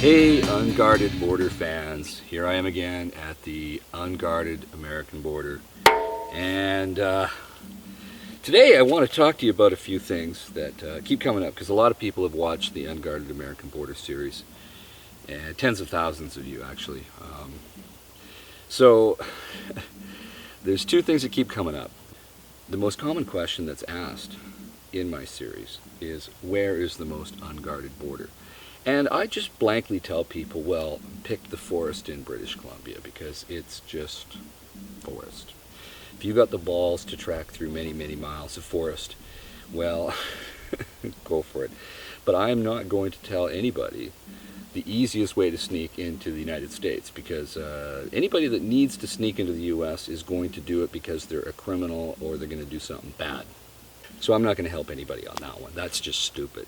Hey, Unguarded Border fans. Here I am again at the Unguarded American border. And today I want to talk to you about a few things that keep coming up, because a lot of people have watched the Unguarded American border series. And tens of thousands of you, actually. So there's two things that keep coming up. The most common question that's asked in my series is, where is the most unguarded border? And I just blankly tell people, well, pick the forest in British Columbia, because it's just forest. If you got the balls to track through many, many miles of forest, well, go for it. But I am not going to tell anybody the easiest way to sneak into the United States, because anybody that needs to sneak into the U.S. is going to do it because they're a criminal or they're going to do something bad. So I'm not going to help anybody on that one. That's just stupid.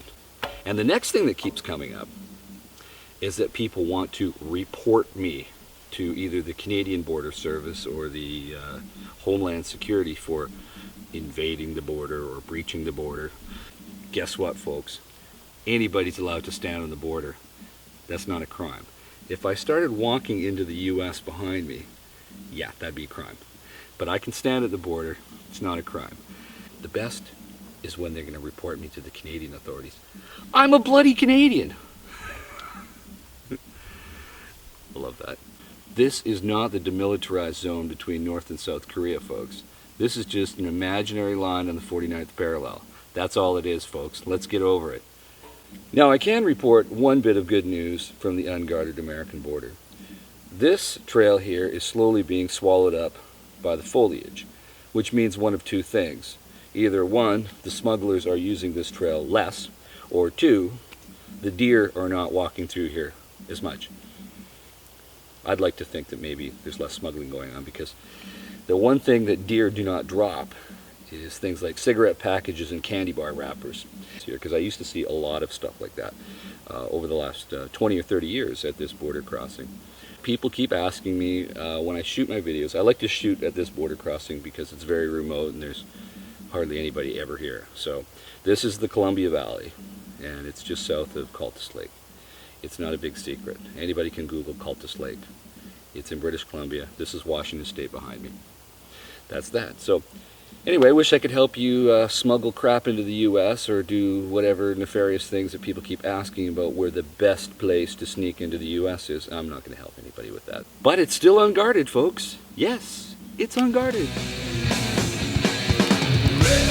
And the next thing that keeps coming up is that people want to report me to either the Canadian Border Service or the Homeland Security for invading the border or breaching the border. Guess what, folks? Anybody's allowed to stand on the border. That's not a crime. If I started walking into the U.S. behind me, yeah, that'd be a crime. But I can stand at the border. It's not a crime. The best is when they're going to report me to the Canadian authorities. I'm a bloody Canadian! I love that. This is not the demilitarized zone between North and South Korea, folks. This is just an imaginary line on the 49th parallel. That's all it is, folks. Let's get over it. Now, I can report one bit of good news from the Unguarded American border. This trail here is slowly being swallowed up by the foliage, which means one of two things. Either one, the smugglers are using this trail less, or two, the deer are not walking through here as much. I'd like to think that maybe there's less smuggling going on, because the one thing that deer do not drop is things like cigarette packages and candy bar wrappers. Because I used to see a lot of stuff like that over the last 20 or 30 years at this border crossing. People keep asking me when I shoot my videos. I like to shoot at this border crossing because it's very remote and there's hardly anybody ever here. So this is the Columbia Valley, and it's just south of Cultus Lake. It's not a big secret. Anybody can Google Cultus Lake. It's in British Columbia. This is Washington State behind me. That's that. So anyway, I wish I could help you smuggle crap into the U.S. or do whatever nefarious things that people keep asking about where the best place to sneak into the U.S. is. I'm not going to help anybody with that. But it's still unguarded, folks. Yes, it's unguarded. Red